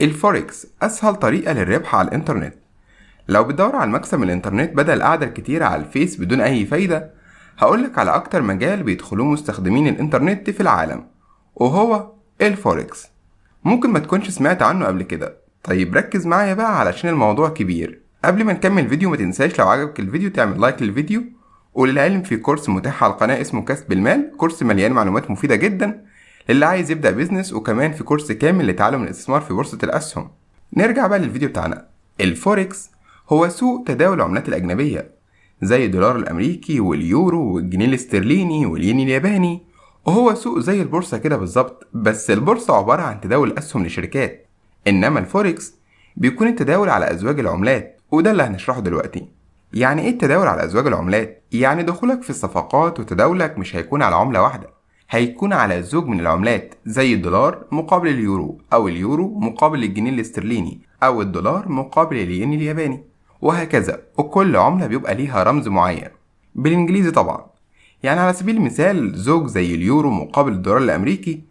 الفوركس أسهل طريقة للربح على الإنترنت. لو بتدور على المكسب من الإنترنت بدل القعدة الكتيرة على الفيس بدون أي فايدة، هقولك على أكتر مجال بيدخلوه مستخدمين الإنترنت في العالم، وهو الفوركس. ممكن ما تكونش سمعت عنه قبل كده. طيب ركز معايا بقى علشان الموضوع كبير. قبل ما نكمل الفيديو ما تنساش لو عجبك الفيديو تعمل لايك للفيديو. وللعلم في كورس متاح على القناة اسمه كسب المال، كورس مليان معلومات مفيدة جدا للي عايز يبدأ بيزنس، وكمان في كورس كامل لتعلم الاستثمار في بورصة الأسهم. نرجع بقى للفيديو بتاعنا. الفوركس هو سوق تداول العملات الأجنبية زي الدولار الأمريكي واليورو والجنيه الاسترليني والين الياباني، وهو سوق زي البورصة كده بالظبط، بس البورصة عبارة عن تداول أسهم لشركات، إنما الفوركس بيكون التداول على أزواج العملات، وده اللي هنشرحه دلوقتي. يعني إيه التداول على أزواج العملات؟ يعني دخولك في الصفقات وتداولك مش هيكون على عملة واحدة، هيكون على زوج من العملات زي الدولار مقابل اليورو، أو اليورو مقابل الجنيه الاسترليني، أو الدولار مقابل الين الياباني، وهكذا. وكل عملة بيبقى ليها رمز معين بالإنجليزي طبعا. يعني على سبيل المثال زوج زي اليورو مقابل الدولار الأمريكي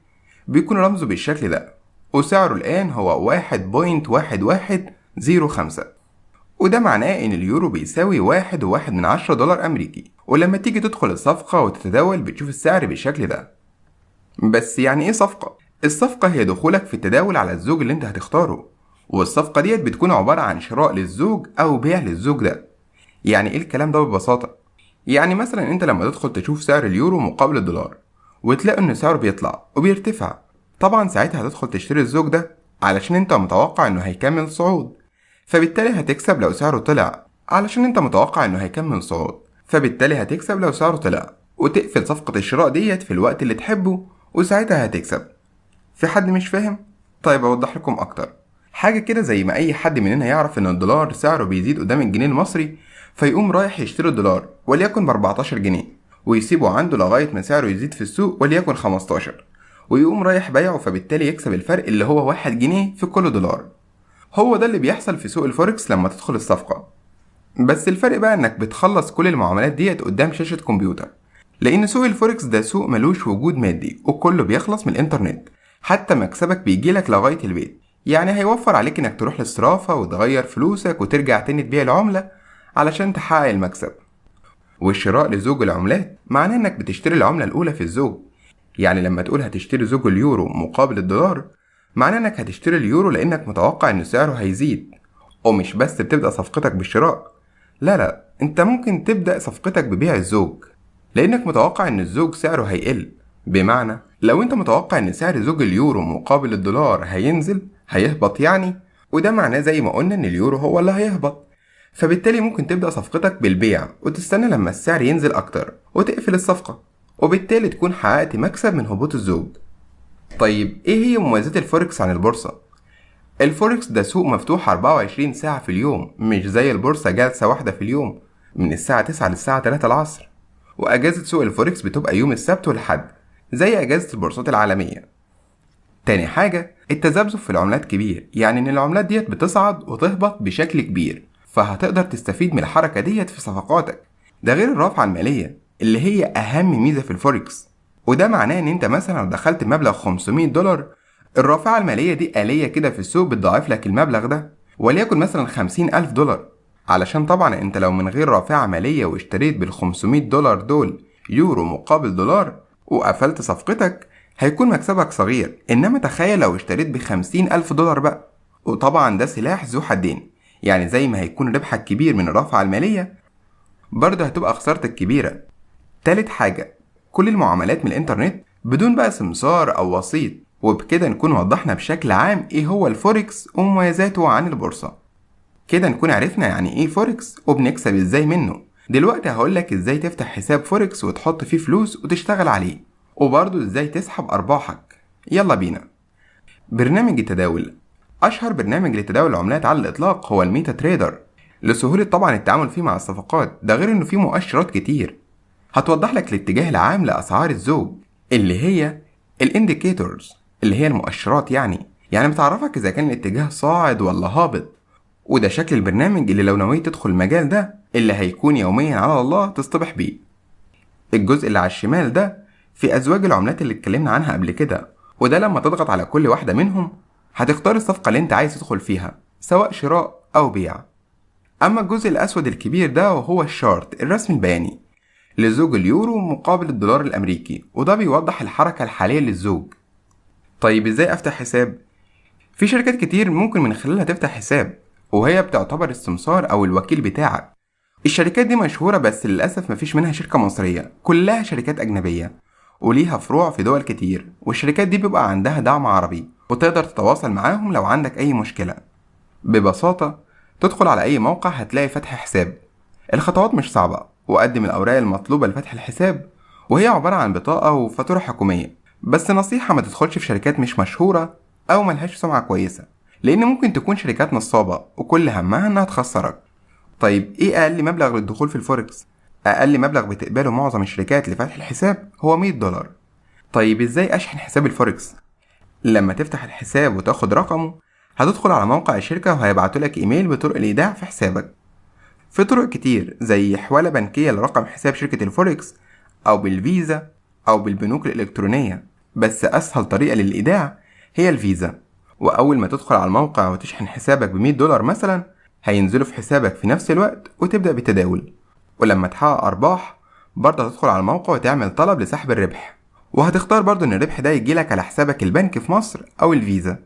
بيكون رمزه بالشكل ده، وسعره الآن هو 1.1105، وده معناه إن اليورو بيساوي 1.1 دولار أمريكي. ولما تيجي تدخل الصفقة وتتداول بتشوف السعر بالشكل ده. بس يعني إيه صفقة؟ الصفقة هي دخولك في التداول على الزوج اللي أنت هتختاره، والصفقة ديت بتكون عبارة عن شراء للزوج أو بيع للزوج ده. يعني إيه الكلام ده ببساطة؟ يعني مثلا أنت لما تدخل تشوف سعر اليورو مقابل الدولار وتلاقي إن سعره بيطلع وبيرتفع، طبعا ساعتها هتدخل تشتري الزوج ده علشان أنت متوقع إنه هيكمل صعود، فبالتالي هتكسب لو سعره طلع، علشان أنت متوقع إنه هيكمل صعود، فبالتالي هتكسب لو سعره طلع، وتقفل صفقة الشراء ديت في الوقت اللي تحبه، وساعتها هتكسب. في حد مش فاهم؟ طيب أوضح لكم أكتر. حاجة كده زي ما أي حد مننا يعرف إن الدولار سعره بيزيد قدام الجنيه المصري، فيقوم رايح يشتري الدولار وليكن ب14 جنيه، ويسيبه عنده لغاية ما سعره يزيد في السوق وليكن 15، ويقوم رايح بايعه، فبالتالي يكسب الفرق اللي هو 1 جنيه في كل دولار. هو ده اللي بيحصل في سوق الفوركس لما تدخل الصفقة. بس الفرق بقى إنك بتخلص كل المعاملات ديت قدام شاشة كمبيوتر، لأن سوق الفوركس ده سوق ملوش وجود مادي، وكله بيخلص من الإنترنت. حتى مكسبك بيجيلك لغاية البيت. يعني هيوفر عليك إنك تروح للصرافة وتغير فلوسك وترجع تاني تبيع العملة علشان تحقق المكسب. والشراء لزوج العملات معناه إنك بتشتري العملة الأولى في الزوج. يعني لما تقول هتشتري زوج اليورو مقابل الدولار، معناه إنك هتشتري اليورو لأنك متوقع إن سعره هيزيد. ومش بس بتبدأ صفقتك بالشراء، لا، انت ممكن تبدأ صفقتك ببيع الزوج، لأنك متوقع إن الزوج سعره هيقل. بمعنى لو أنت متوقع إن سعر زوج اليورو مقابل الدولار هينزل، هيهبط يعني، وده معناه زي ما قلنا إن اليورو هو اللي هيهبط، فبالتالي ممكن تبدأ صفقتك بالبيع وتستنى لما السعر ينزل أكتر وتقفل الصفقة، وبالتالي تكون حققت مكسب من هبوط الزوج. طيب إيه هي مميزات الفوركس عن البورصة؟ الفوركس ده سوق مفتوح 24 ساعة في اليوم، مش زي البورصة جلسة واحدة في اليوم من الساعة 9 للساعة 3 العصر. وأجازة سوق الفوركس بتبقى يوم السبت والحد زي أجازة البورصات العالمية. تاني حاجة، التذبذب في العملات كبير، يعني إن العملات ديت بتصعد وتهبط بشكل كبير، فهتقدر تستفيد من الحركة ديت في صفقاتك. ده غير الرافعة المالية اللي هي أهم ميزة في الفوركس، وده معناه إن أنت مثلا لو دخلت مبلغ 500 دولار، الرافعة المالية دي آلية كده في السوق بتضاعف لك المبلغ ده، وليكن مثلا 50,000 دولار. علشان طبعا انت لو من غير رافعة مالية واشتريت بال500 دولار دول يورو مقابل دولار وقفلت صفقتك، هيكون مكسبك صغير. انما تخيل لو اشتريت ب50,000 دولار بقى، وطبعا ده سلاح ذو حدين. يعني زي ما هيكون ربحك كبير من الرافعة المالية، برضه هتبقى خسارتك كبيرة. تالت حاجة، كل المعاملات من الانترنت بدون بقى سمسار او وسيط. وبكده نكون وضحنا بشكل عام ايه هو الفوركس ومميزاته عن البورصة. كده نكون عرفنا يعني ايه فوركس وبنكسب ازاي منه. دلوقتي هقولك ازاي تفتح حساب فوركس وتحط فيه فلوس وتشتغل عليه، وبرضه ازاي تسحب ارباحك. يلا بينا. برنامج التداول. اشهر برنامج لتداول العملات على الاطلاق هو الميتا تريدر، لسهولة طبعا التعامل فيه مع الصفقات. ده غير انه فيه مؤشرات كتير هتوضح لك الاتجاه العام لاسعار الزوج، اللي هي الانديكيتورز، اللي هي المؤشرات. يعني بتعرفك اذا كان الاتجاه صاعد ولا هابط. وده شكل البرنامج اللي لو نويت تدخل المجال ده اللي هيكون يوميا على الله تصطبح بيه. الجزء اللي على الشمال ده في ازواج العملات اللي اتكلمنا عنها قبل كده، وده لما تضغط على كل واحدة منهم هتختار الصفقة اللي انت عايز تدخل فيها سواء شراء أو بيع. أما الجزء الأسود الكبير ده وهو الشارت الرسم البياني لزوج اليورو مقابل الدولار الأمريكي، وده بيوضح الحركة الحالية للزوج. طيب ازاي أفتح حساب؟ في شركات كتير ممكن من خلالها تفتح حساب، وهي بتعتبر السمسار أو الوكيل بتاعك. الشركات دي مشهورة بس للأسف مفيش منها شركة مصرية، كلها شركات أجنبية وليها فروع في دول كتير، والشركات دي بيبقى عندها دعم عربي وتقدر تتواصل معاهم لو عندك أي مشكلة. ببساطة تدخل على أي موقع هتلاقي فتح حساب. الخطوات مش صعبة، وقدم الأوراق المطلوبة لفتح الحساب، وهي عبارة عن بطاقة وفاتورة حكومية. بس نصيحة، ما تدخلش في شركات مش مشهورة أو ملهاش سمعة كويسة، لأن ممكن تكون شركات نصابة وكل همها إنها تخسرك. طيب إيه أقل مبلغ للدخول في الفوركس؟ أقل مبلغ بتقبله معظم الشركات لفتح الحساب هو $100. طيب إزاي أشحن حساب الفوركس؟ لما تفتح الحساب وتاخد رقمه هتدخل على موقع الشركة وهيبعتولك إيميل بطرق الإيداع في حسابك. في طرق كتير زي حوالة بنكية لرقم حساب شركة الفوركس، أو بالفيزا، أو بالبنوك الإلكترونية، بس أسهل طريقة للإيداع هي الفيزا. وأول ما تدخل على الموقع وتشحن حسابك ب$100 مثلا، هينزلوا في حسابك في نفس الوقت وتبدأ بالتداول. ولما تحقق أرباح برضه هتدخل على الموقع وتعمل طلب لسحب الربح، وهتختار برضه إن الربح ده يجيلك على حسابك البنكي في مصر أو الفيزا.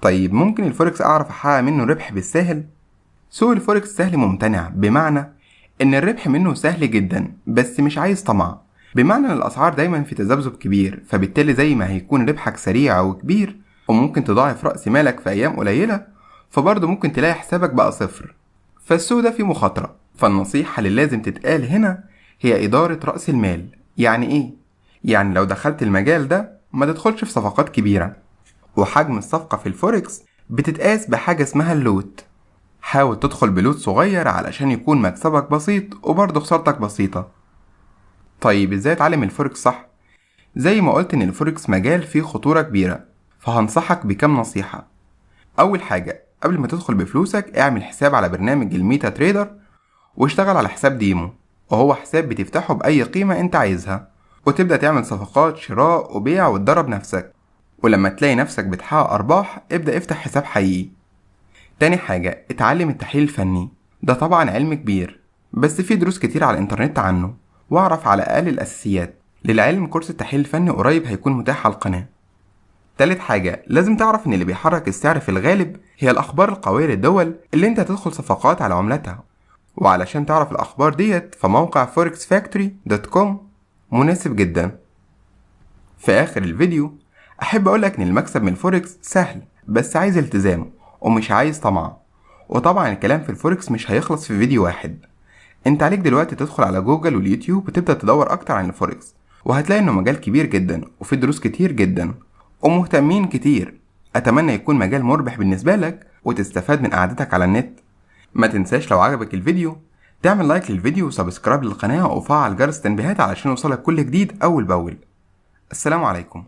طيب ممكن الفوركس أعرف أحقق منه ربح بالسهل؟ سوق الفوركس سهل ممتنع، بمعنى إن الربح منه سهل جدا بس مش عايز طمع. بمعنى إن الأسعار دايما في تذبذب كبير، فبالتالي زي ما هيكون ربحك سريع وكبير وممكن تضاعف رأس مالك في أيام قليلة، فبرضه ممكن تلاقي حسابك بقى صفر. فالسوق ده فيه مخاطرة، فالنصيحة اللي لازم تتقال هنا هي إدارة رأس المال. يعني إيه؟ يعني لو دخلت المجال ده ما تدخلش في صفقات كبيرة، وحجم الصفقة في الفوركس بتتقاس بحاجة اسمها اللوت. حاول تدخل بلوت صغير علشان يكون مكسبك بسيط وبرضه خسارتك بسيطة. طيب ازاي اتعلم الفوركس صح؟ زي ما قلت ان الفوركس مجال فيه خطورة كبيرة، فهنصحك بكم نصيحة. اول حاجة، قبل ما تدخل بفلوسك اعمل حساب على برنامج الميتا تريدر، واشتغل على حساب ديمو، وهو حساب بتفتحه بأي قيمة انت عايزها، وتبدأ تعمل صفقات شراء وبيع وتدرب نفسك. ولما تلاقي نفسك بتحقق أرباح ابدأ افتح حساب حقيقي. تاني حاجة، اتعلم التحليل الفني. ده طبعا علم كبير بس في دروس كتير على الانترنت عنه، واعرف على الأقل الأساسيات. للعلم كورس التحليل الفني قريب هيكون متاح على القناة. تالت حاجة، لازم تعرف ان اللي بيحرك السعر في الغالب هي الأخبار القوية للدول اللي انت هتدخل صفقات على عملتها. وعلشان تعرف الأخبار ديت فموقع forexfactory.com مناسب جدا. في آخر الفيديو أحب أقولك إن المكسب من الفوركس سهل بس عايز التزام ومش عايز طمع. وطبعا الكلام في الفوركس مش هيخلص في فيديو واحد. انت عليك دلوقتي تدخل على جوجل واليوتيوب وتبدأ تدور أكتر عن الفوركس، وهتلاقي إنه مجال كبير جدا وفي دروس كتير جدا ومهتمين كتير. أتمنى يكون مجال مربح بالنسبة لك وتستفاد من قعدتك على النت. ما تنساش لو عجبك الفيديو تعمل لايك للفيديو وسبسكرايب للقناة وفعل جرس التنبيهات علشان يوصلك كل جديد أول بأول. السلام عليكم.